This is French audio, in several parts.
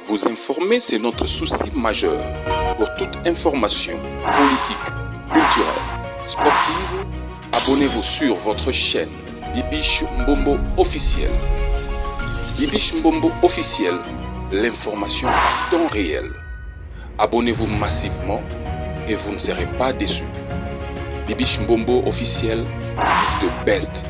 Vous informer, c'est notre souci majeur. Pour toute information politique, culturelle, sportive, abonnez-vous sur votre chaîne Bibiche Mbombo officiel. Bibiche Mbombo officiel, l'information à temps réel. Abonnez-vous massivement et vous ne serez pas déçus. Bibiche Mbombo officiel is the best.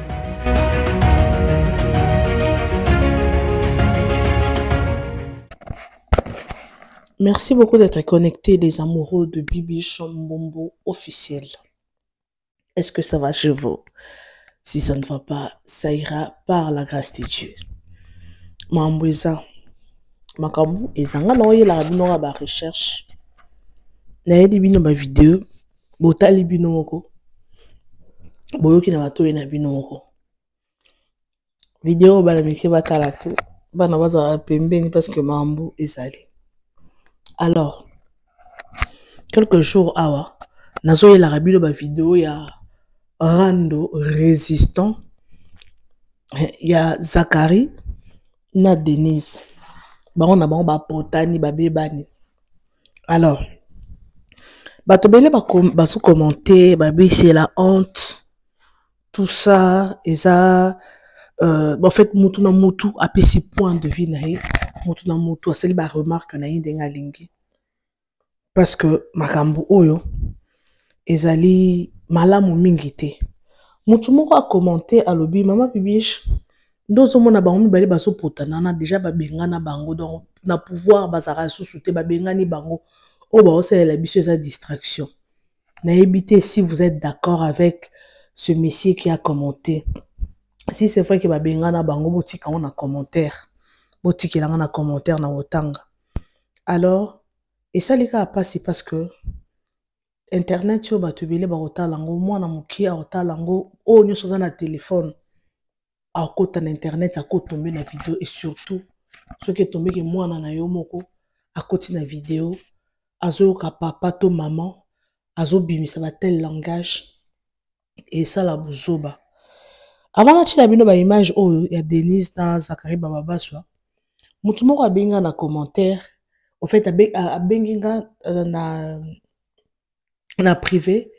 Merci beaucoup d'être connectés, les amoureux de Bibiche Mbombo officiel. Est-ce que ça va chez vous? Si ça ne va pas, ça ira par la grâce de Dieu. Mambouza, makambu, ezanga na oye la bino ba recherche. Na yedi bino ba vidéo, botali bino moko. Boyoki na bato na bino moko. Vidéo bala mike batala te, bana baza pembeni parce que mambu ezali. Alors, quelques jours awa, nazo ye la rabino ba vidéo ya Rando résistant, ya Zachary na Denise. Bango na bango ba potani ba bebani. Alors, bato bele ba sous commenter, ba c'est la honte. Tout ça, et ça, en fait, mutu na mutu apé si point de vue na ye, mutu na mutu aseli ba remarque na ye ndenga lingi. Parce que makambu oyo ezali malamu mingi te. Mutu moko a commenté à l'obi mama Bibiche ndozo mona bango mibale baso potana na déjà ba bengana bango donc na pouvoir bazara susu te ba bengani bango o ba osela biso eza distraction. Na éviter si vous êtes d'accord avec ce monsieur qui a commenté. Si c'est vrai que ba bengana bango botika on a commentaire. Botika langa na commentaire na otanga. Alors et ça les cas passé parce que internet yo bato bele ba otalango mwana mukia otalango o nyoso za na téléphone a kota na internet a kota tomber na vidéo et surtout ce qui est tombé que mwana na yo moko a koti na vidéo azo ka papa to maman azo bimisa ba tel langage et ça la buzoba avant na tila bino ba image oyo ya Denise na Zachary baba baswa mutu moko a benga na commentaire au fait a benga na privé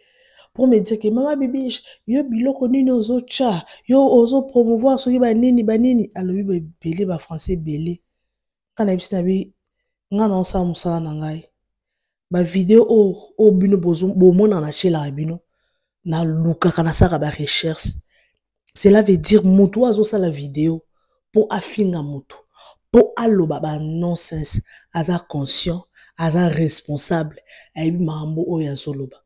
pour me dire que maman Bibiche yo biloko nini ozo cha yo ozo promouvoir soki ba nini alors bi belé ba français belé kana bisina bi ngana osa musala na ngai ba vidéo o bino bo mona na chela bino na luka kana saka ba recherche cela veut dire mutu azo sa la vidéo pour afinga mutu pour aloba ba nonsense aza conscient aza responsable ayebi mambo oyo azoloba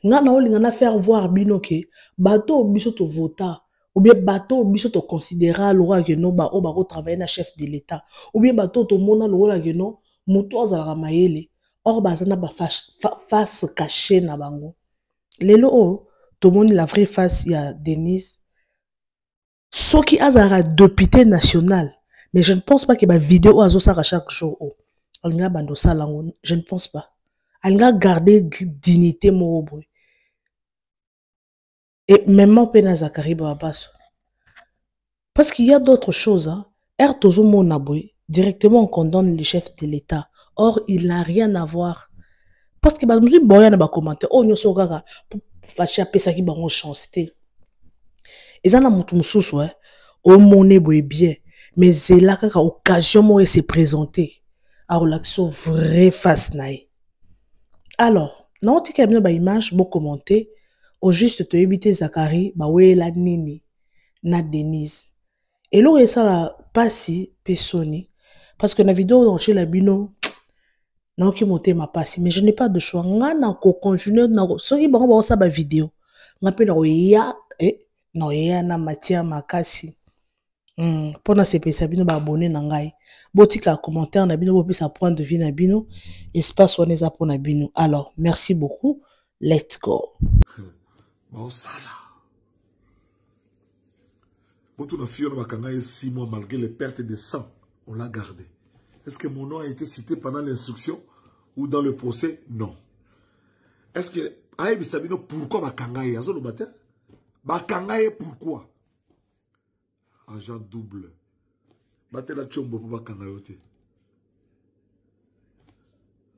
nga na olinga na faire voir bino ke bato biso to vota ou bien bato biso to considérer lora que no ba o ba ko travailler na chef de l'état ou bien bato to mona lora que no mutu azala mayele or bazana ba face cachée na bango lelo o to moni la vraie face ya Denise soki azara député national mais je ne pense pas que ba vidéo azo sara chaque jour o alinga bando salango je ne pense pas alinga garder dignité mo et même pena Zachary Babasso. Parce qu'il y a d'autres choses. Hein. Tozo Monaboy, directement on condamne le chef de l'État. Or, il n'a rien à voir. Parce que nous boya na ba commenter oh nyo sokaka pour facha pesa ki bango chance té. Ezana mutu mususu o moné boy bien mais zela kaka occasion mo se présenter à relaxo vrai face naï. Alors, non tika bien ba image bo commenter au juste te éviter Zachary ba wela nini na Denise et là ça la passi pesoni parce que na vidéo dans chez la bino non qui monter ma passi mais je n'ai pas de choix ngana ko continuer na soki bango ba sa ba vidéo ngape na ya no ya na matière makasi pona se pesa bino ba abonné na ngai botika commentaire na bino bo pesa point de vue na bino espace on eza pona bino alors merci beaucoup let's go. Bon sala. Beaucoup de filles ont 6 mois malgré les pertes de sang. On l'a gardé. Est-ce que mon nom a été cité pendant l'instruction ou dans le procès? Non. Est-ce que Aïe Sabino pourquoi Bakangaye Azo le bâtiment Bakangaye pourquoi? Agent double. Battez la chombo pour Bakangayote.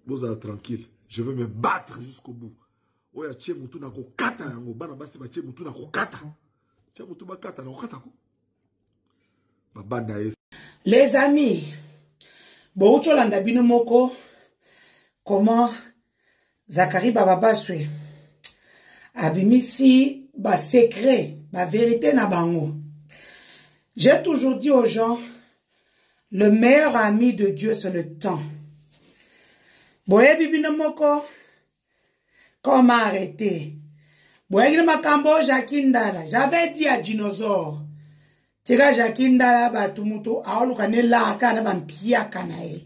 Vous êtes tranquille. Je vais me battre jusqu'au bout. Oya tche mutu na kokata yango. Bana basi ba tche mutu na kokata. Tche mutu ba kata na kokata ko. Ba banda es. Les amis, Boucho Landabino Moko, comment Zakari Bababaswe abimisi ba secret, ba vérité na bango. J'ai toujours dit aux gens, le meilleur ami de Dieu, c'est le temps. Boye Bibino Moko, comment arrêter? Boye Makambo Jakindala, j'avais dit à Dinosaure, Tira Jakindala Batumuto, Aolukane la kana bampia kanae.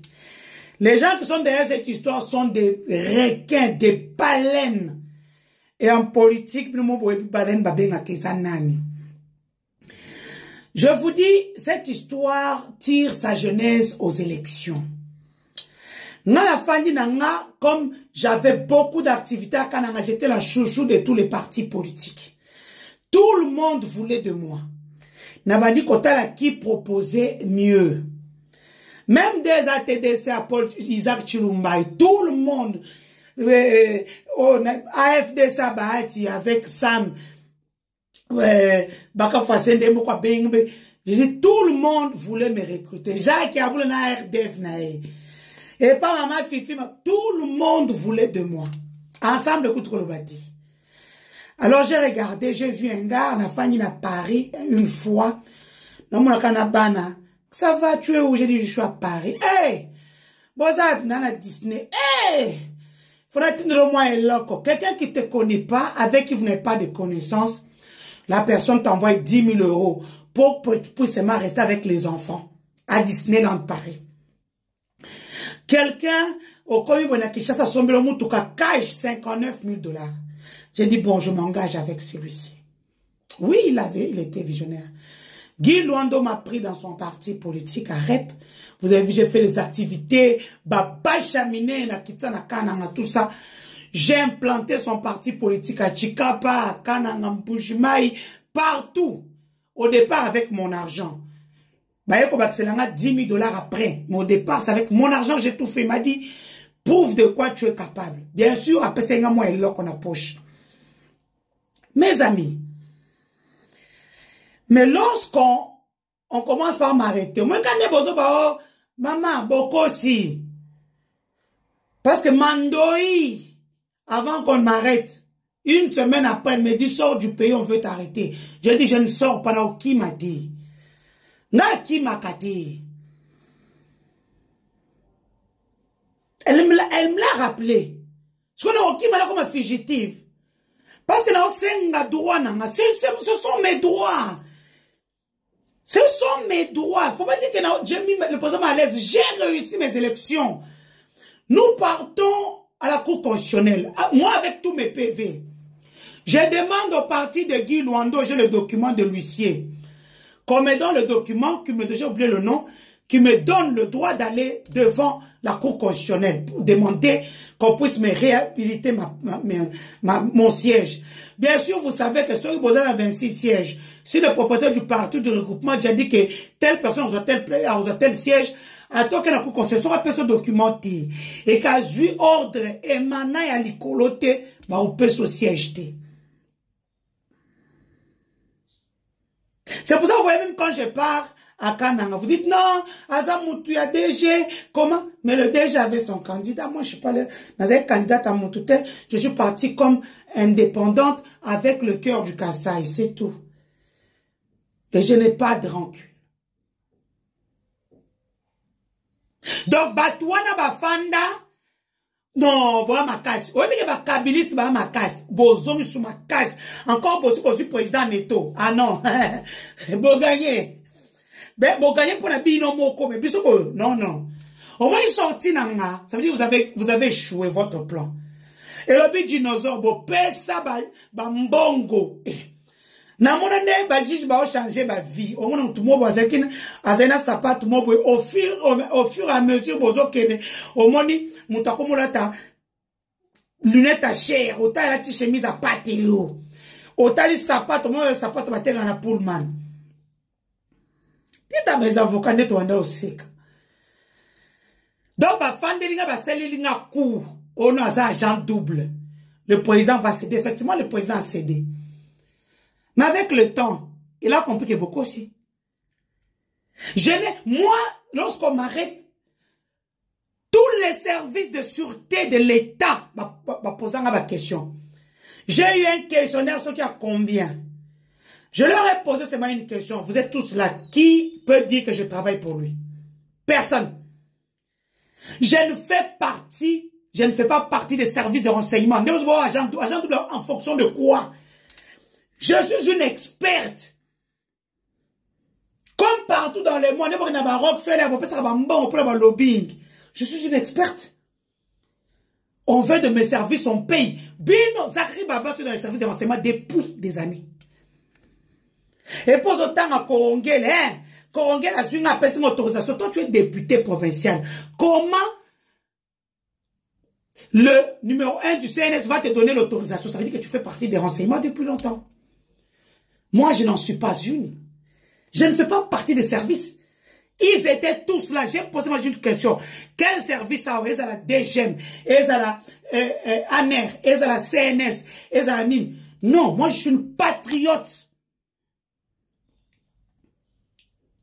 Les gens qui sont derrière cette histoire sont des requins, des baleines. Et en politique, je vous dis, cette histoire tire sa genèse aux élections. Comme j'avais beaucoup d'activités à Kananga, j'étais la chouchou de tous les partis politiques. Tout le monde voulait de moi. Nabandi Kotala qui proposait mieux. Même des ATDC à Paul Isaac Chilumbaï, tout le monde, AFD Sabahati avec Sam, Baka Fassende, Mokwa Bengbe, tout le monde voulait me recruter. Jacques Yaboul na RDF nae. Et pas maman Fifi, tout le monde voulait de moi. Ensemble, écoute Kolobati. Alors j'ai regardé, j'ai vu un gars, on a fini à Paris une fois, dans mon canabana. Ça va, tu es où? J'ai dit, je suis à Paris. Hey! Boza, nana Disney. Hey! Faudrait tenir au moins un loco. Quelqu'un qui te connaît pas, avec qui vous n'avez pas de connaissances, la personne t'envoie 10 000 € pour seulement rester avec les enfants à Disneyland Paris. Quelqu'un, au Komi Bonakisha, ça sombre le moutouka, cash 59 000 $. J'ai dit, bon, je m'engage avec celui-ci. Oui, il était visionnaire. Guy Luando m'a pris dans son parti politique à REP. Vous avez vu, j'ai fait les activités, Baba Chaminé, Nakitana Kananga, tout ça. J'ai implanté son parti politique à Chikapa, à Kananga, Mpujimaï, partout. Au départ, avec mon argent. Bah, c'est 10 000 $ après. Mais au départ, c'est avec mon argent, j'ai tout fait. Il m'a dit, prouve de quoi tu es capable. Bien sûr, après, c'est un mois et l'eau qu'on a poche. Mes amis, mais lorsqu'on commence par m'arrêter, moi, quand je dis, maman, beaucoup si. Parce que Mandoï, avant qu'on m'arrête, une semaine après, elle me dit, sors du pays, on veut t'arrêter. J'ai dit, je ne sors pas là, qui m'a dit? N'a qui m'a dit? Elle me l'a rappelé. Je connais qui m'a dit comme fugitive. Parce que là, ce sont mes droits. Ce sont mes droits. Il ne faut pas dire que j'ai mis le président à l'aise. J'ai réussi mes élections. Nous partons à la Cour constitutionnelle. Moi, avec tous mes PV. Je demande au parti de Guy Luando, j'ai le document de l'huissier. Qu'on me donne le document, j'ai oublié le nom, qui me donne le droit d'aller devant la Cour constitutionnelle pour demander qu'on puisse me réhabiliter mon siège. Bien sûr, vous savez que sur Bozan a 26 sièges. Si le propriétaire du parti du regroupement a dit que telle personne a tel siège, à toi que la Cour constitutionnelle sera ce document et qu'a eu ordre émanant à l'icoloté, on peut ce siège. C'est pour ça que vous voyez, même quand je pars à Kananga, vous dites non, Azamoutou, il y a DG, comment? Mais le DG avait son candidat. Moi, je suis pas un candidat à Moutouté. Je suis partie comme indépendante avec le cœur du Kassai, c'est tout. Et je n'ai pas de rancune. Donc, Batouana Bafanda, non, boa ma casse. Oui, mais les kabilistes, boa ma casse. Bozong sous ma casse. Encore pour ce président Neto. Ah non. Bon gagné. Ben, bon gagné pour la bino moko. Mais bisoko, non, non. Au moins, il sorti nanga. Ça veut dire que vous avez échoué votre plan. Et le big dinosaure, bo pesa ba mbongo. Na mona ne ba juge ba changer ba vie. Au moins, tout le monde azekine azena sapat tout le monde au fur et à mesure bozo kene. Au moins, mutako mulata lunette à chair, autant la petite chemise à pâte autant les sapatos, moi sapato ba tenga na pullman. Pita mes avocats netwanda au sec. Donc ba fandelinga ba selilinga coup. On a un agent double. Le président va céder. Effectivement, le président a cédé. Mais avec le temps, il a compris que beaucoup aussi. Moi, lorsqu'on m'arrête, tous les services de sûreté de l'État, posant ma question. J'ai eu un questionnaire, ce qui a combien? Je leur ai posé seulement une question. Vous êtes tous là. Qui peut dire que je travaille pour lui? Personne. Je ne fais pas partie des services de renseignement. Agent double en fonction de quoi? Je suis une experte. Comme partout dans le monde, je suis une experte. On veut de mes services, on paye. Bino, Zakri Baba, tu es dans les services de renseignement depuis des années. Et pour autant, à Korongel, Korongel a su une autorisation. Toi, tu es député provincial. Comment le numéro 1 du CNS va te donner l'autorisation? Ça veut dire que tu fais partie des renseignements depuis longtemps. Moi, je n'en suis pas une. Je ne fais pas partie des services. Ils étaient tous là. J'ai posé une question. Quel service a ils à la DGM, ils à la ANER, ils à la CNS, ils à la NIM? Non, moi je suis une patriote.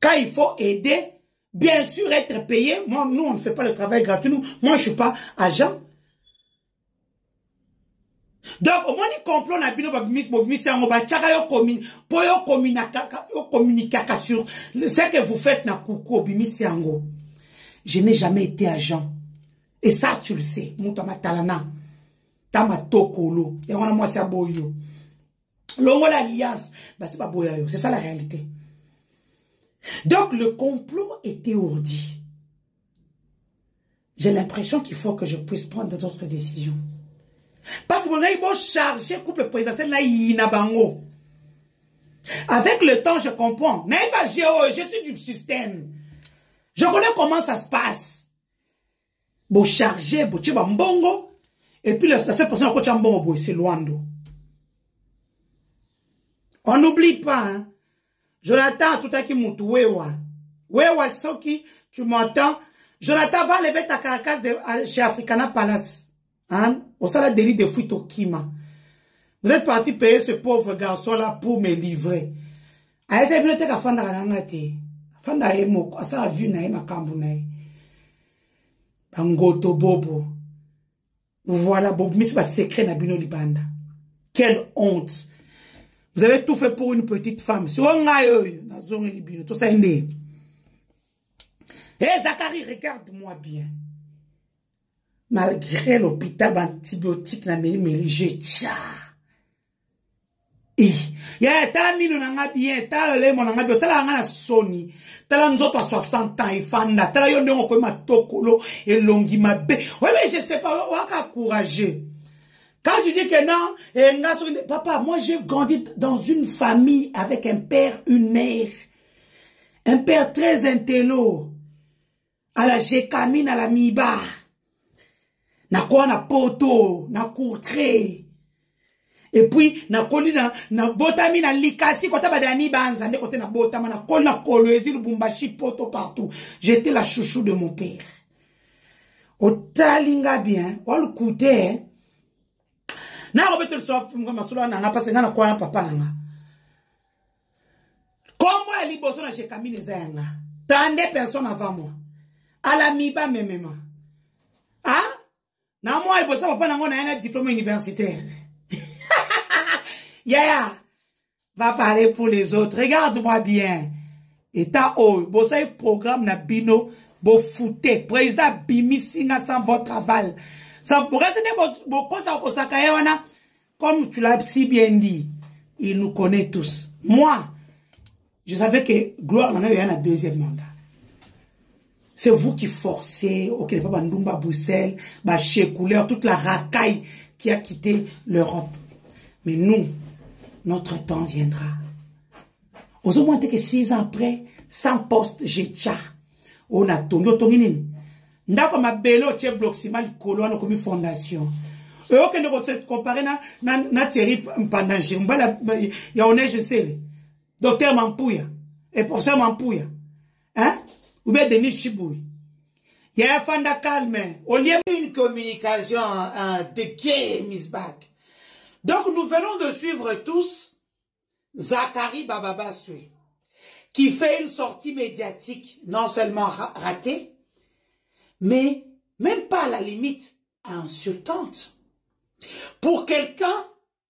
Quand il faut aider, bien sûr être payé. Moi, nous, on ne fait pas le travail gratuit. Moi, je ne suis pas agent. Donc, au moins, il complot na bino babimisi ango ba tchaka yo communiquer sur ce que vous faites na kuku bimisi ango. Je n'ai jamais été agent. Et ça, tu le sais. Moutama talana. Tama tokolo. Et on a moi c'est boyo. Longo l'alliance. Bah, c'est pas boyo. C'est ça la réalité. Donc, le complot était ourdi. J'ai l'impression qu'il faut que je puisse prendre d'autres décisions. Parce que mon gars, il va charger le couple présidentiel là, avec le temps, je comprends. Je suis du système. Je connais comment ça se passe. Bon charger, bon tu vas mbongo. Et puis la seule personne qui a mbongo, c'est Luando. On n'oublie pas, hein. Jonathan, tout à qui moutou, wewa. Wewa, soki, tu m'entends. Jonathan va lever ta carcasse chez Africana Palace. Hein? Au salaire délit de fuite au Kima. Vous êtes parti payer ce pauvre garçon là pour me livrer. A ese bibliothèque à Fanda Ranangate. Fanda Emo, à sa vue naï makambunaï. Bangoto bobo. Voilà, bobo, mais c'est pas secret na bino libanda. Quelle honte. Vous avez tout fait pour une petite femme. Si on a eu, na zone libino, tout ça est. Hé, Zachary, regarde-moi bien. Malgré l'hôpital antibiotique na meli j'ai tcha. Ya ta mino nanga bien, ta le mo nanga bien, ta la ngana soni. Ta la nzoto à 60 ans ifanda, ta la yonde ngoko ma tokolo et longi mabe. Ouais mais je sais pas, waka courageux. Quand tu dis que non, papa, moi j'ai grandi dans une famille avec un père, une mère. Un père très intello. À la Jekamine, à la Miba. Na quoi na poto, na courtré. Et puis, na koli na botami na likasi, kota badani banza, ne kote na botama, na kol na koloezi, le bumbashi poto partout. J'étais la chouchou de mon père. Otalinga bien, wal koute, na robete le soif, mga masolo nanga, parce que na kwa na papa nanga. Comme moi, ali boso na Jekamine zayanga. Tande personne avant moi. À la miba memema. Ah? Na moi, il bossa papa nango na un diplôme universitaire. Yeah, va parler pour les autres. Regarde-moi bien. Et ta oh, bossa programme na bino, bo fouté. Président Bimisina sans votre aval. Ça pourrait être comme tu l'as si bien dit. Il nous connaît tous. Moi, je savais que Gloire en a eu un deuxième mandat. C'est vous qui forcez, ok, les papas Ndumba Bruxelles, chez Couleur, toute la racaille qui a quitté l'Europe. Mais nous, notre temps viendra. Aux moins que 6 ans après, sans poste, j'ai tcha. On a tongi. Ndako ma belo tche bloc simal kolo comme fondation. Et ok, nous se comparer na Thierry Mpandange. Il y a on est, je sais, docteur Mampouya et professeur Mampouya. Hein? Ou bien Denis Chiboui. Il y a un fanda calme. Au lieu d'une communication de game is back. Donc nous venons de suivre tous Zakari Bababaswe, qui fait une sortie médiatique non seulement ratée, mais même pas à la limite insultante. Pour quelqu'un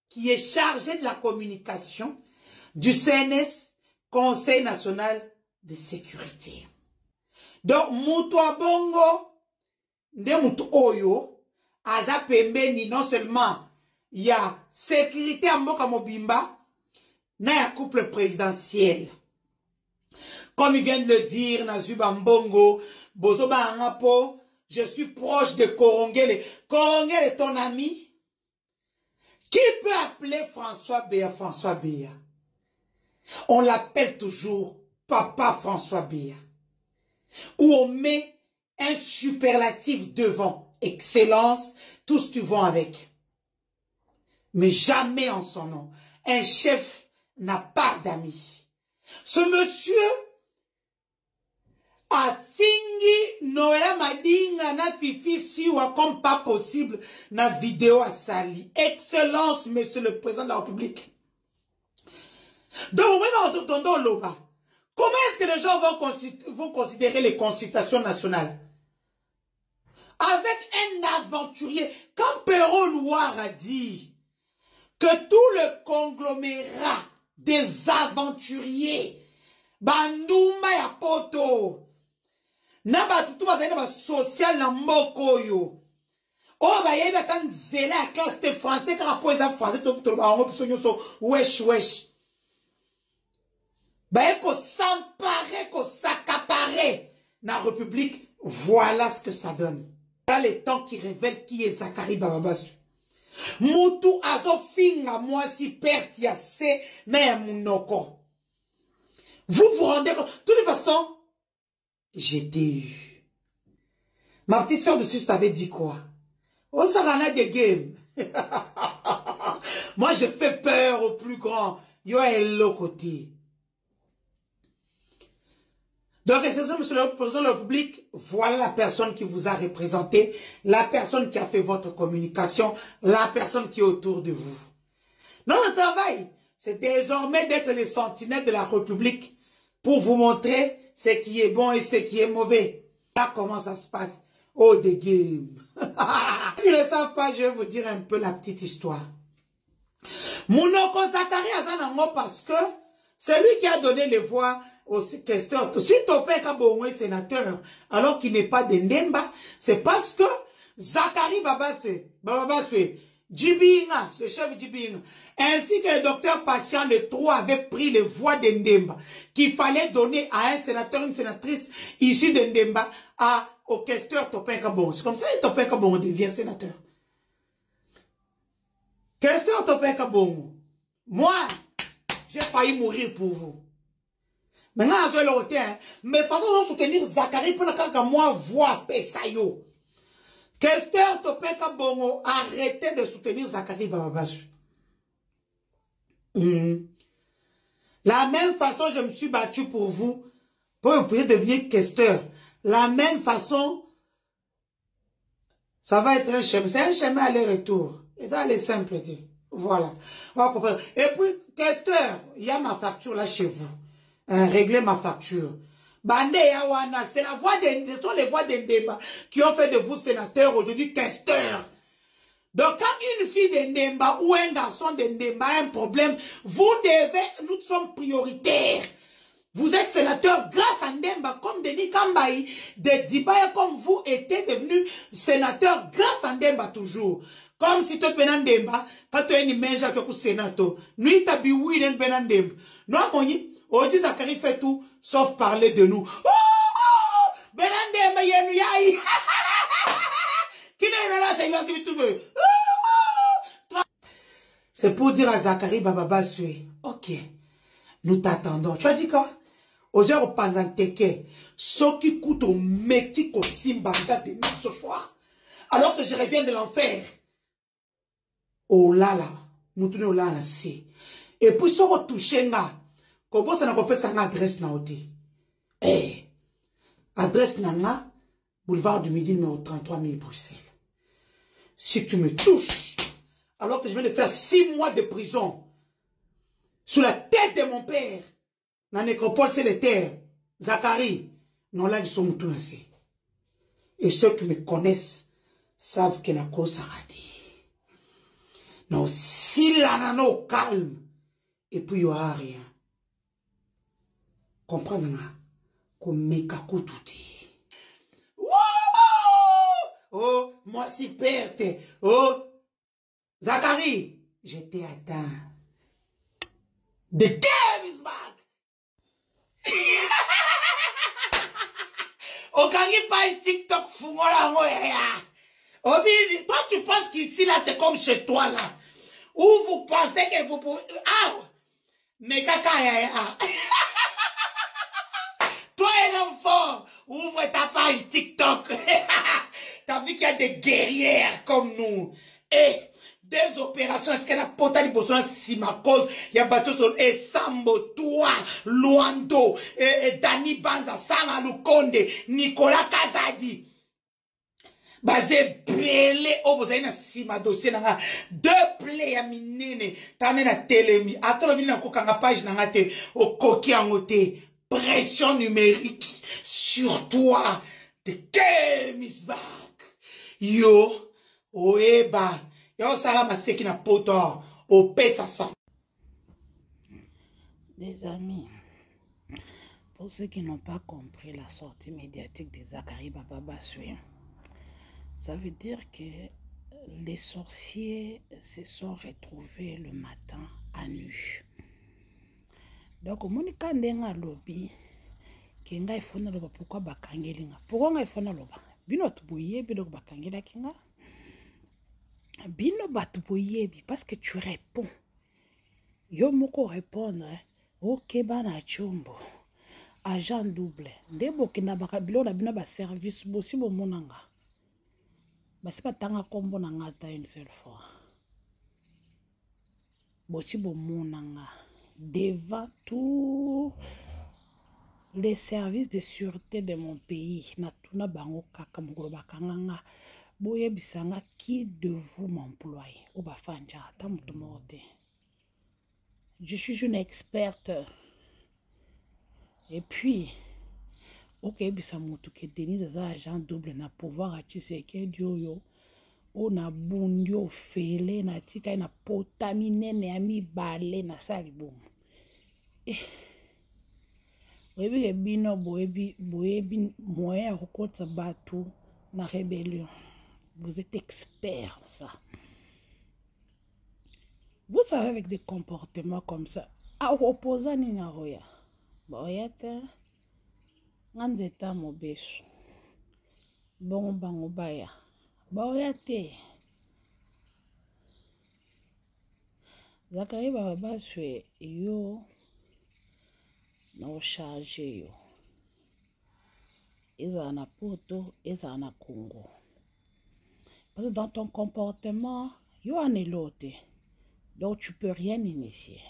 qui est chargé de la communication du CNS, Conseil national de sécurité. Donc, mutu abongo, nde mutu oyo, aza pembeni, non seulement, il y a sécurité en mboka mobimba, na ya couple présidentiel. Comme il vient de le dire, Nazuba Mbongo, Bozoba Angapo, je suis proche de Korongele. Korongele est ton ami? Qui peut appeler François Béa François Béa? On l'appelle toujours Papa François Béa. Où on met un superlatif devant. Excellence, tout ce que tu vends avec. Mais jamais en son nom. Un chef n'a pas d'amis. Ce monsieur a fingi Noëlla Madinga na fifi siwa comme pas possible na vidéo à Sali. Excellence, monsieur le président de la République. Donc, comment est-ce que les gens vont considérer les consultations nationales? Avec un aventurier, quand Perrault Noir a dit que tout le conglomérat des aventuriers, Bandumba ya poto, Naba tout ba social na mboko yo. Oh ba yeba tan zela la classe de français quand posa français to ba on so wesh wesh. Ba ko s'emparer ko s'accaparer na République, voilà ce que ça donne. Là les temps qui révèlent qui est Zakari Bababaswe. Mutu azo finga moi si perti ya se na ya munoko. Vous vous rendez compte? De toute façon, j'étais eu. Ma petite soeur de Suisse t'avait dit quoi? Oh, ça en a des games. Moi, je fais peur au plus grand. Yo est l'autre côté. Donc, excellence, monsieur le président de la République, voilà la personne qui vous a représenté, la personne qui a fait votre communication, la personne qui est autour de vous. Notre travail, c'est désormais d'être les sentinelles de la République pour vous montrer ce qui est bon et ce qui est mauvais. Là, comment ça se passe? Oh, des games. Ils ne le savent pas, je vais vous dire un peu la petite histoire. Mounoko Zakari Azanango parce que c'est lui qui a donné les voix aux questions. Si Topé Kabongo est sénateur, alors qu'il n'est pas de Ndemba, c'est parce que Zakari Bababaswe, Djibinga, le chef Djibinga, ainsi que le docteur Patient, les trois avaient pris les voix de Ndemba, qu'il fallait donner à un sénateur, une sénatrice issue de Ndemba, au questeur Topé Kabongo. C'est comme ça que Topé Kabongo devient sénateur. Questeur Topé Kabongo, moi, j'ai failli mourir pour vous. Maintenant, je l'ai hein. Mais façon de soutenir Zakari pour que moi voix Pesayo. Questeur Topeka Bongo, arrêtez de soutenir Zakari Bababaswe. La même façon, je me suis battu pour vous, pour que vous puissiez devenir questeur. La même façon, ça va être un chemin. C'est un chemin aller-retour. Et ça, c'est simple. Voilà. On va comprendre. Et puis, questeur, il y a ma facture là chez vous. Réglez ma facture. Bande Yawana, c'est la voix ce sont les voix d'Endemba qui ont fait de vous sénateur aujourd'hui questeur. Donc quand une fille d'Endemba ou un garçon d'Endemba a un problème, vous devez, nous sommes prioritaires. Vous êtes sénateur grâce à Ndemba, comme Denis Kambaï, de Dibaya, comme vous étiez devenu sénateur grâce à Ndemba toujours. Comme si tu es Ndemba, quand tu es une menja que tu es sénateur, nous t'habi oui Ndemba. Nous moni, aujourd'hui Zakari fait tout sauf parler de nous. Oh, Ndemba yenu yaï. Qui n'est là, c'est lui tu veux. C'est pour dire à Zakari Bababaswe, ok, nous t'attendons. Tu as dit quoi? Aux heures Pazanteke, ce qui coûte au meki au Simbanga de ce soir, alors que je reviens de l'enfer. Oh là là, nous tournons là là, c'est. Et puis, si on touche là, comment ça n'a pas fait sa adresse na oti? Eh, adresse na nga, boulevard du Midi, numéro 33 000 Bruxelles. Si tu me touches, alors que je vais le faire 6 mois de prison, sous la tête de mon père, la nécropole, c'est les terres, Zachary, non là, ils sont tous lancés. Et ceux qui me connaissent savent que la cause a raté. Non, si la nano calme, et puis il n'y aura rien. Comprenez-moi? Comme mes kakoututi. Oh, moi si perte. Oh, Zachary, je t'ai atteint. The game is back. Au page TikTok, foumola moya. Obi, toi tu penses qu'ici là c'est comme chez toi là. Où vous pensez que vous pouvez... Ah, mais caca ya. Toi un enfant, ouvre ta page TikTok. T'as vu qu'il y a des guerrières comme nous. Et des opérations, est-ce qu'elle a potani besoin si ma cause, il y a bateau sur et Sambo, toi, Luando, et Dani Banza, Sama Lukonde, Nicolas Kazadi. Basé belé, oh, vous avez un sima dossier, nanga, 2 play à minene, t'en es na télémi, attends, le minene, kokanga page, nanga te, au coquille en côté, pression numérique, sur toi, the game is back. Yo, oeba, yo, sala maseki na poto, au pesa ça. Les amis, pour ceux qui n'ont pas compris la sortie médiatique de Zachary Baba Bassoué, ça veut dire que les sorciers se sont retrouvés le matin à nu. Donc, Monica Ndenga Lobby, qui nga ifona loba pourquoi bakangelinga. Pourquoi nga ifona loba? Bino tubuye bino bakangela kinga. Bino batubuye parce que tu réponds. Yo moko répondre, ok bana chombo. Agent double. Ndebo kina baka bilo na bino ba service bosi bo monanga. Basi pas tanga kombo na ngata une seule fois. Bosi bo monanga devant tous les services de sûreté de mon pays. Natuna bango kaka mukolo bakanganga. Boye bisanga qui de vous m'emploie ou bafanja ta mutu morte. Je suis une experte. Et puis ok, bisa mutu ke Denise za agent double na pouvoir atise ke dioyo o na bundio fele na tika na potamine ne ami bale na salibom. Oyebi ke bino boyebi moyen kokotsa batu na rébellion. Vous êtes expert ça. Vous savez avec des comportements comme ça. A opposant ni na roya. Boyete Nganzeta mobeso. Bon bango baya. Boyate. Zachary Baba Bassoué yo na charge yo. Eza na poto, eza na Congo. Parce que dans ton comportement, yo en elote. Donc tu peux rien initier.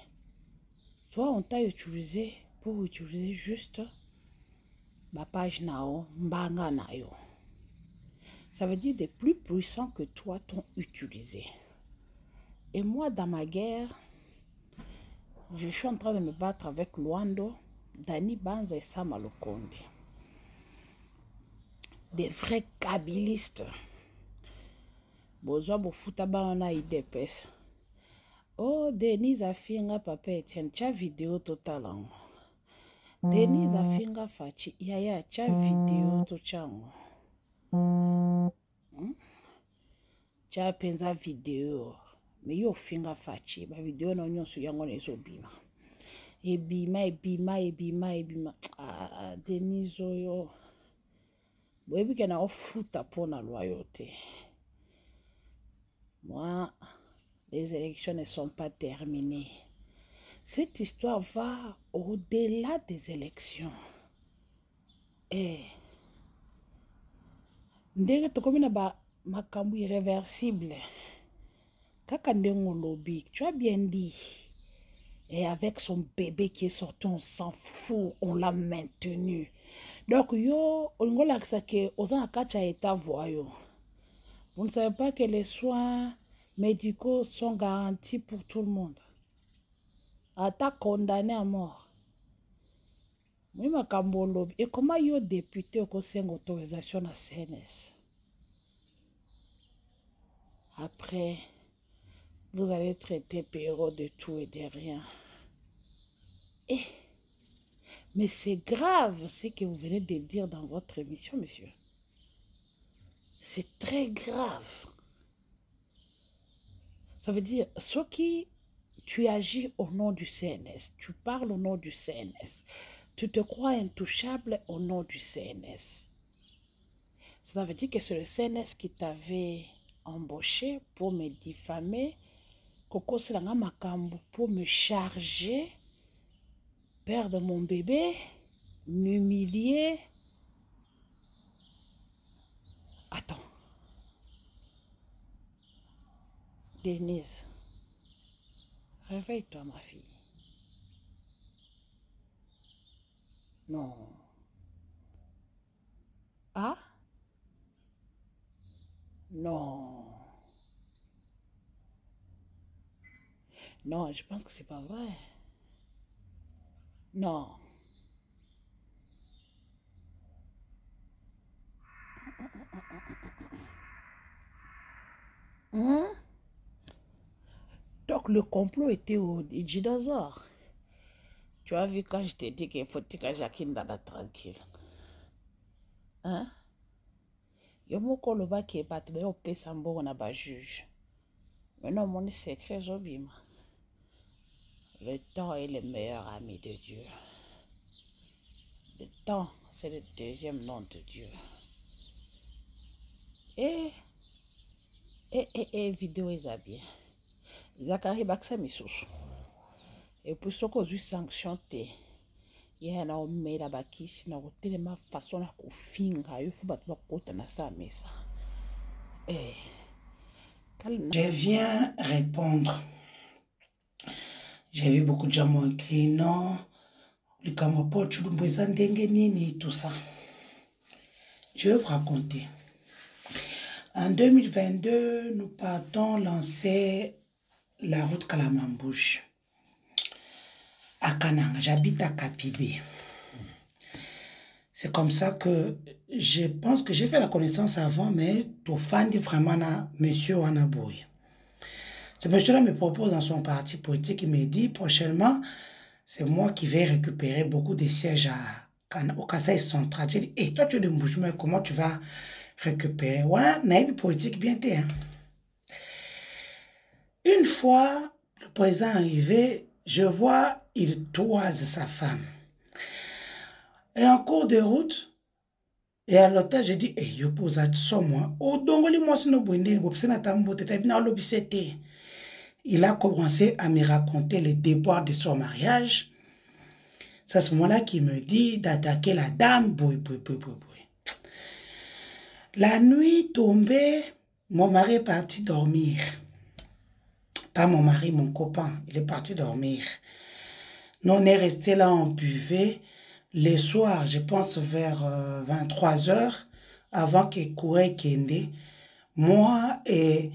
Toi on t'a utilisé pour utiliser juste ma page nao, mbanga na yo. Ça veut dire des plus puissants que toi t'ont utilisé. Et moi, dans ma guerre, je suis en train de me battre avec Luando, Dani Banza et Sama Lukonde. Des vrais kabylistes. Bozoa bofuta banana idepes. Oh, Denise a finga papa Etienne, tcha vidéo totalement. Denise a finga fachi, yaya, tcha vidéo to chango. Tcha penza vidéo. Mais yo finga fachi, ba vidéo na nyonso yango na ezobima. Ebima. Ah, Denise oyo. Boyebi ke na ofuta pona loyauté. Moi, les élections ne sont pas terminées. Cette histoire va au-delà des élections. Et ndenge tokomi na ba makambo irréversible. Kaka ndengo lobby, tu as bien dit. Et avec son bébé qui est sorti, on s'en fout, on l'a maintenu. Donc, yo, on a que aux a état voyou. Vous ne savez pas que les soins médicaux sont garantis pour tout le monde. Ata condamné à mort. Oui, ma Kambolo. Et comment yo député au une autorisation à CNS? Après, vous allez traiter Péro de tout et de rien. Eh, mais c'est grave ce que vous venez de dire dans votre émission, monsieur. C'est très grave. Ça veut dire, ce qui tu agis au nom du CNS, tu parles au nom du CNS, tu te crois intouchable au nom du CNS. Ça veut dire que c'est le CNS qui t'avait embauché pour me diffamer, Coco Selanga Makambu pour me charger, perdre mon bébé, m'humilier. Attends. Denise, réveille-toi, ma fille. Non. Ah? Non. Non, je pense que c'est pas vrai. Non. Hein? Donc le complot était au dinosaure. Tu as vu quand je t'ai dit qu'il faut que Jacqueline dans la tranquille. Hein? Yomoko loba qui est battu, mais on peut s'embourger on a pas juge. Maintenant mon secret Jobima. Le temps est le meilleur ami de Dieu. Le temps, c'est le deuxième nom de Dieu. Vidéo est bien. Zachary Baksa Missous. Et pour ce que je sanctionné, il y a un homme qui a bakisi na tellement façon à finga, il faut battre côté na sa mesa. Je viens répondre. J'ai vu beaucoup de gens m'ont écrit non, le Kamapo, tout ça. Je vais vous raconter. En 2022, nous partons lancer la route Kalamambouche à Kananga. J'habite à Kapibé. C'est comme ça que je pense que j'ai fait la connaissance avant, mais tout fan dit vraiment à monsieur Wanaboy. Ce monsieur-là me propose dans son parti politique, il me dit prochainement, c'est moi qui vais récupérer beaucoup de sièges au Kasaï central. J'ai dit, et toi tu es de Mboujoumé, comment tu vas récupérer? Voilà, naïve politique bien t'es. Hein? Une fois le président arrivé, je vois, il toise sa femme. Et en cours de route, et à l'hôtel, je dis, je pose à ça, moi. Oh, donc, moi, c'est nos bonnes, il a commencé à me raconter les déboires de son mariage. C'est à ce moment-là qu'il me dit d'attaquer la dame. La nuit tombée, mon mari est parti dormir. Pas mon mari, mon copain. Il est parti dormir. Nous, on est resté là, on buvait. Les soirs, je pense vers 23 h, avant qu'il courait Kende, moi et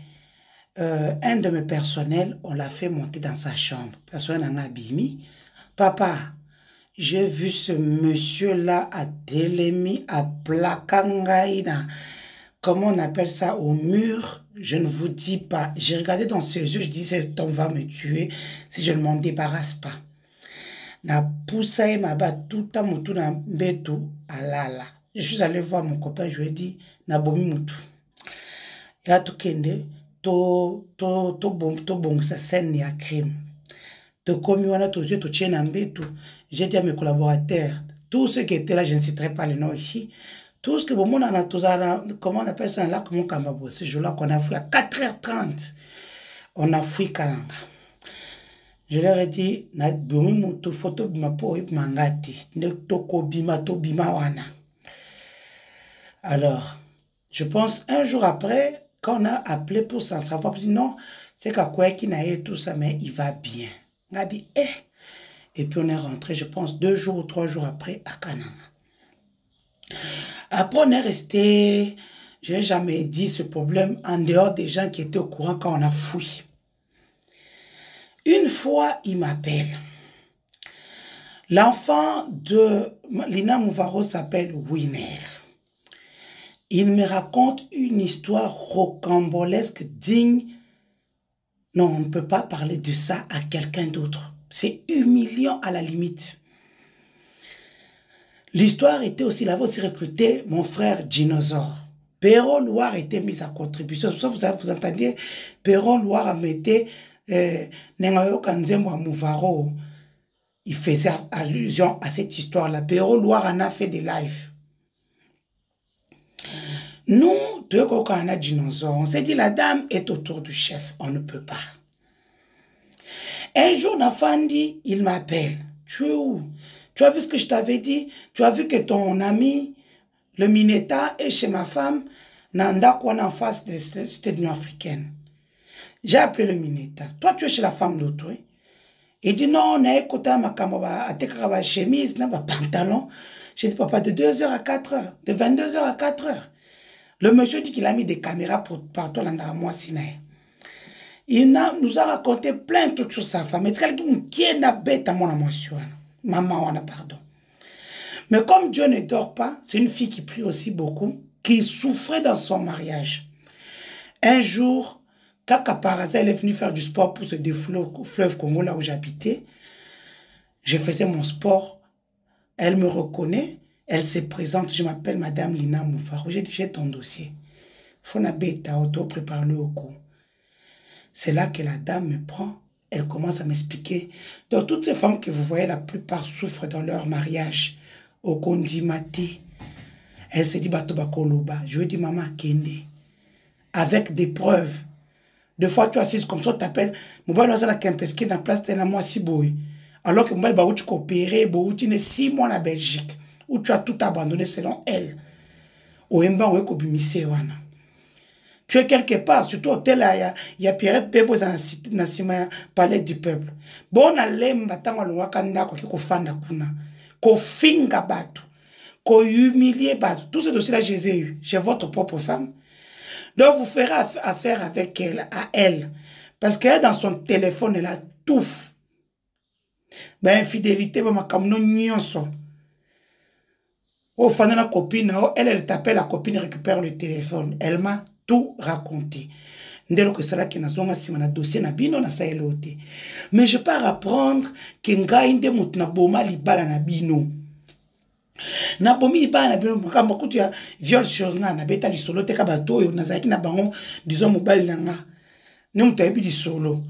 un de mes personnels, on l'a fait monter dans sa chambre. Personne n'en a bimi. Papa, j'ai vu ce monsieur-là à Télémi, à Plakangaïna. Comment on appelle ça, au mur? Je ne vous dis pas. J'ai regardé dans ses yeux, je dis, cet homme va me tuer si je ne m'en débarrasse pas. Na poussé ma bat tout à moutou na betou alala. Je suis allé voir mon copain, je lui ai dit, na bomi moutou. Et à tout kende, to bon sa scène ya crime. To commis wana to yeux to tien na betou. J'ai dit à mes collaborateurs, tous ceux qui étaient là, je ne citerai pas le nom ici. Tout ce que bon, on a tous, comment on appelle ça là, comment Kamabo, ce jour-là qu'on a fouillé à 4 h 30. On a fouillé Kalanga. Je leur ai dit, na bomi mutu photo bima po mangati, ne toko bima to bima wana. Alors, je pense un jour après, quand on a appelé pour s'en savoir, on dit non, c'est qu'à quoi qui n'a eu tout ça, mais il va bien. On a dit, Et puis on est rentré, je pense, 2 jours ou 3 jours après à Kananga. Après, on est resté, je n'ai jamais dit ce problème en dehors des gens qui étaient au courant quand on a fouillé. Une fois, il m'appelle. L'enfant de Lina Mouvaro s'appelle Winner. Il me raconte une histoire rocambolesque digne. Non, on ne peut pas parler de ça à quelqu'un d'autre. C'est humiliant à la limite. L'histoire était aussi, il avait aussi recruté mon frère Dinosaure. Perron Loire était mis à contribution. C'est pour ça que vous entendiez, Perron Loire a mis Nengayo Kanzembo Mouvaro. Il faisait allusion à cette histoire-là. Perron Loire en a fait des lives. Nous, deux Kokana Dinosaure, on s'est dit, la dame est autour du chef. On ne peut pas. Un jour, Nafandi, il m'appelle. Tu es où? Tu as vu ce que je t'avais dit? Tu as vu que ton ami, le Mineta, est chez ma femme, Nanda Kwana en face de l'Union africaine. J'ai appelé le Mineta. Toi, tu es chez la femme d'autrui. Il dit non, on a écouté ma caméra, à chemise, ma pantalon. J'ai dit, papa, de 2h à 4h, de 22h à 4h. Le monsieur dit qu'il a mis des caméras partout dans moi, Sinaï. Il nous a raconté plein de trucs sur sa femme. Qui est bête à mon émotion. Maman, on a pardon. Mais comme Dieu ne dort pas, c'est une fille qui prie aussi beaucoup, qui souffrait dans son mariage. Un jour, Kaka par hasard, elle est venue faire du sport pour se défouler au fleuve Congo, là où j'habitais. Je faisais mon sport. Elle me reconnaît. Elle se présente. Je m'appelle Madame Lina Mouvaro. J'ai dit, j'ai ton dossier. Fona beta, auto, prépare-le au coup. C'est là que la dame me prend. Elle commence à m'expliquer. Donc, toutes ces femmes que vous voyez, la plupart souffrent dans leur mariage. Au Kondimati. Elle se dit, Batobakoloba. Je lui ai dit, maman, Kende. Avec des preuves. Deux fois, tu assises comme ça, tu t'appelles. Mobile, on a Kempeski dans la place de la Moisiboui. Alors que Mobile, tu coopérais, tu es 6 mois en Belgique. Où tu as tout abandonné selon elle. Au Mba, on est kobimisé, wana. Tu es quelque part, surtout au hôtel, il y a Pierrette Bebo dans le palais du peuple. Bon, on a l'emba, tant qu'on a kanda, ko fanda kuna, ko finga batu, ko humilier batu. Tout ce dossier-là, je les ai eu chez votre propre femme. Donc, vous ferez affaire avec elle, à elle. Parce qu'elle, dans son téléphone, elle a tout. Ben, infidélité, ma kamno nyonso. Oh, fana copine, elle t'appelle, la copine récupère le téléphone. Elle m'a tout raconté. Ndelo que cela qui n'a pas si mon dossier n'a bino na sa elote. Mais je pars apprendre que ngainde mut na boma libala na bino. Na bomi libala na bino makamba kutu ya viol sur nga na beta li solo te ka bato yo na zaki na bango disons mobile na nga. Ne mutayebi di solo.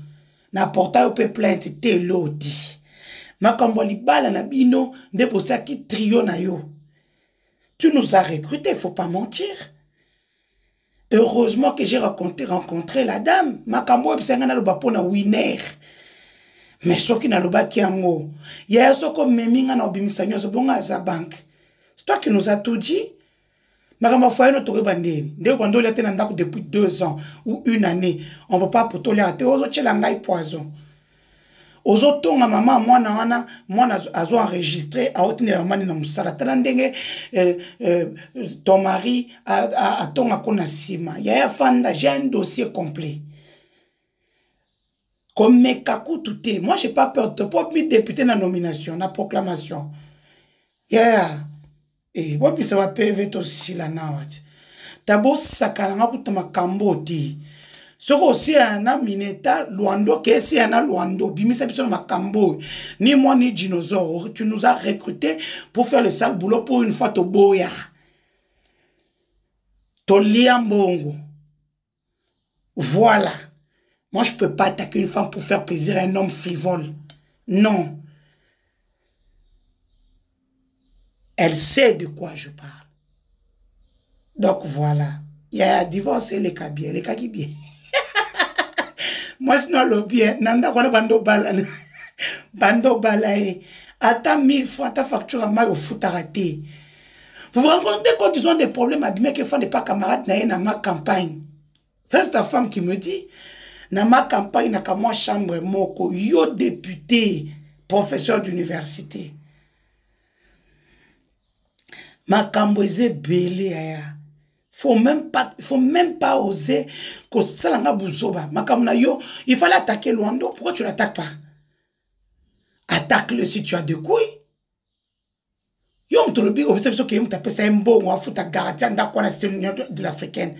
Na portail pe plainte te lodi. Makambo libala na bino nde bosaki trio na yo. Tu nous as recrutés, il ne faut pas mentir. Heureusement que j'ai rencontré la dame. Makambo ebisanga loba pona Winner. Mais ce qui n'a loba kiango. Il y a ce comme meminga na obimisanyo so bonga za banque. C'est toi qui nous as tout dit. Makambo foye no tore bandeli. Ndeko bando lete na ndako depuis 2 ans ou 1 année. On ne peut pas potoler ate ozo tshela ngai poison. Ozo tonga mama mwana azo enregistré a otinela mama na musala tala ndenge ton mari a tonga kona sima ya fanda j'ai un dossier complet comme mekaku touté moi j'ai pas peur de pas mis député na nomination na proclamation et moi puis ça va PV to sila nawat tabo sakana ngakutama kamboti. Soko aussi un Mineta, Luando, qui est un Luando, bimisa biso makambo, ni moi ni dinosaure, tu nous as recrutés pour faire le sale boulot pour une fois to boya. To liambongo. Voilà. Moi je peux pas attaquer une femme pour faire plaisir à un homme frivole. Non. Elle sait de quoi je parle. Donc voilà. Il y a divorcé les cas bien, les cas qui bien. Moi, sinon, le bien, nanda kona bando bala, bando balae, attends 1000 fois ta facture à maille au foot raté. Vous vous rendez compte quand ils ont des problèmes abîmés que font des pas camarades dans ma campagne. Ça, c'est ta femme qui me dit, dans ma campagne, n'a qu'à moi chambre moko, yo député, professeur d'université. makambo eze belé aya. Faut même pas oser que ça l'a bouzoba. Makambo na yo, il fallait attaquer Luando. Pourquoi tu l'attaques pas? Attaque-le si tu as de couilles. Yo mtolobi observe que yo mta pesa mbo wa futa garantie ndako na Union de l'Africaine.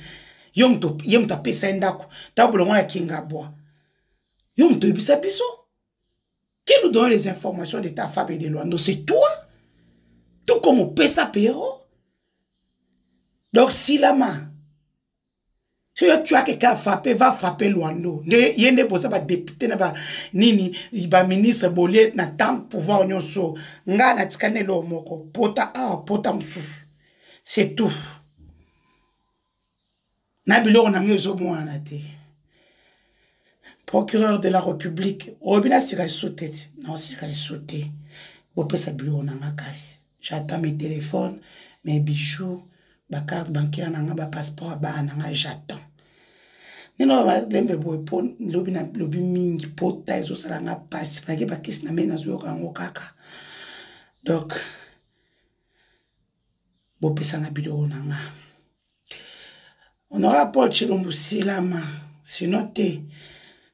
Yo mta pesa ndako. Ta bolongo ya kinga bois. Yo mtobisa biso. Qui nous donne les informations de ta femme et de Luando? C'est toi. Tout comme on pesa péro. Donc si la main, si tu as quelqu'un frappé, va frapper Luando. Il y a des députés, nini, ministre bolé, na tant pouvoir nyonso. Nga na tikane lo moko. Pota pota msuf. C'est tout. Na bilo na ngezo mwana te. Procureur de la République. Obina sira sauté. Non, sira sauté. Bopé sa bilo na ngakasi. J'attends mes téléphones, mes bijoux. Ba carte bancaire nanga ba passeport ba nanga j'attends. Nino ba lembe boy pon lobi mingi pota ezo sala nga passe ba ke ba kisi na mena zo kango kaka. Donc bo pesa na bidon nanga. On aura pas Chilombo Silama, sinon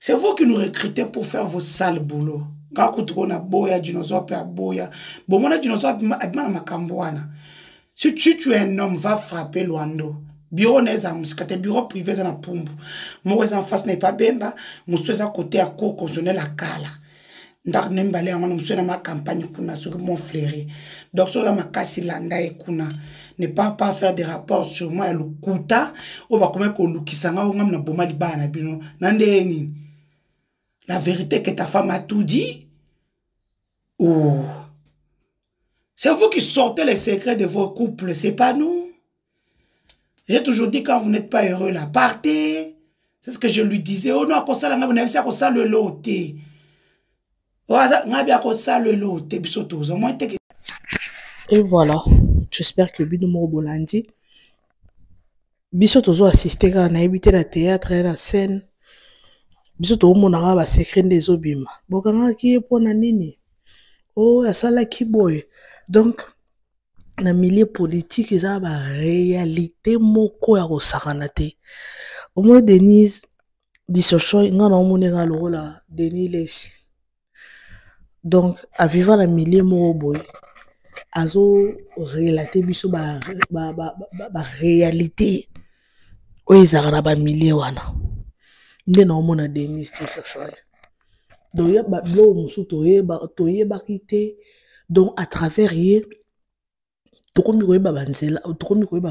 c'est vous qui nous recrutez pour faire vos sales boulots. Quand vous na boya dinosaure pe boya, bon mona dinosaure abima na makambwana. Si tu es un homme, va frapper Luando. Bureau n'est pas muscate, bureau privé c'est na pumbu. Moi en face n'est pas bemba, monsieur à côté à cour constitutionnel la kala. Ndak nembale ngana monsieur na ma campagne kuna sur mon flairé. Donc sur ma kasi landa et kuna ne pas faire des rapports sur moi le kuta ou ba comme ko lukisanga ou ngam na boma libana bino. Nande ni. La vérité que ta femme a tout dit. Oh. C'est vous qui sortez les secrets de vos couples, c'est pas nous. J'ai toujours dit quand vous n'êtes pas heureux là, partez. C'est ce que je lui disais. Oh non, ça vous n'avez pas ça le loté. Et voilà, j'espère que Bino Bolandi. Biso tozo assister quand on a évité la théâtre et la scène. Biso to monara ba secret des obima. Bokanga ki pour na nini. Oh, ya sala ki boy. Donc, na milieu politique, ils ont la réalité moko ya kosakanate. Au moins, Denise, dit ce choix, il y a un rôle là, Denise Lessi. Donc, à vivre dans le milieu moko, azo relater biso ba réalité. O izara ba milieu wana. Nde na omona Denise dit ce choix. Donc, il y a ba blo musu toye ba kité. Donc, à travers hier,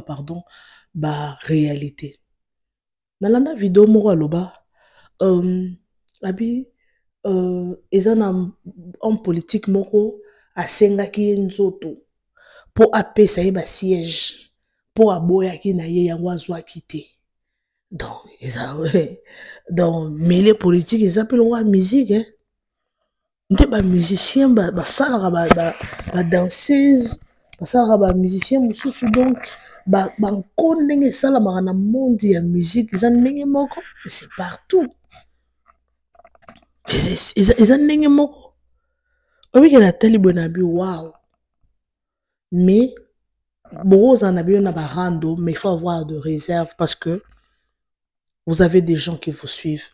pardon, ba réalité. Dans la vidéo, moi, loba, abi, ezana en politique, moko, a sengaki nzoto, pour appeler ça ba siège, pour aboya ki na ye yangwazwa quitté. Donc, donc, mais les politiques, ils appellent la musique, hein. Nde ba musicien ba salaka ba danseuse ba salaka ba musicien mususu donc ba nkondenge salamaka na monde ya musique eza ndenge moko c'est partout eza ndenge moko obike na tali bona bi wow mais boza na bio na ba rando mais il faut avoir de réserve parce que vous avez des gens qui vous suivent.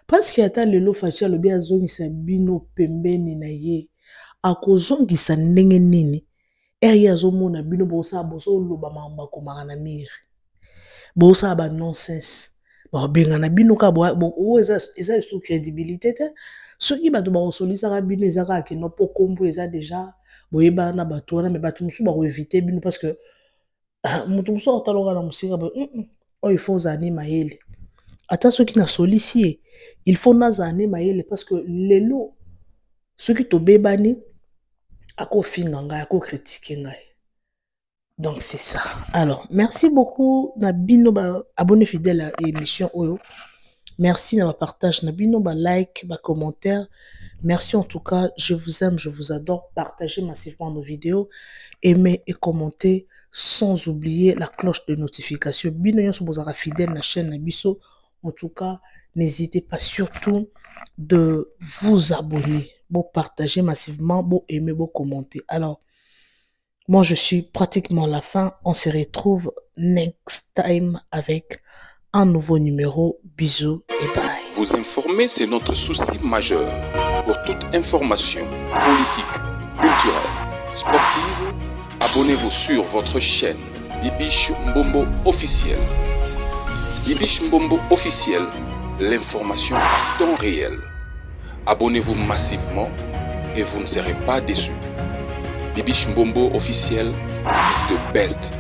Parce qu'il y a le facha le bien zongisa bino pembeni na ye akozongisa ndenge nini eri azomona bino bosa boso loba mamba komaka na mire bosa ba nonsense ba benga na bino ka bo eza sous crédibilité te soki bato ba osolisa ka bino ezaka ke no po kombo eza déjà boyeba na bato wana mais bato musu ba ko éviter bino parce que mutu musu otaloka na musika ba oh il faut zani mayele ata soki na solicier il faut nazane mayele parce que lelo ceux qui to bebani ako finga ngai ako critiquer ngai. Donc c'est ça. Alors, merci beaucoup Nabino ba abonné fidèle à l'émission Oyo. Merci na ba partage Nabino ba like, ba commentaire. Merci en tout cas, je vous aime, je vous adore. Partagez massivement nos vidéos, aimez et commentez sans oublier la cloche de notification. Bino yon so bozara fidèle na chaîne Nabiso. En tout cas, n'hésitez pas surtout de vous abonner, bon partager massivement, bon aimer, bon commenter. Alors, Moi, je suis pratiquement à la fin. On se retrouve next time avec un nouveau numéro. Bisous et bye. Vous informer, c'est notre souci majeur. Pour toute information politique, culturelle, sportive, abonnez-vous sur votre chaîne Bibiche Mbombo officiel. Bibiche Mbombo officiel, l'information à temps réel. Abonnez-vous massivement et vous ne serez pas déçus. Bibiche Mbombo officiel is the best.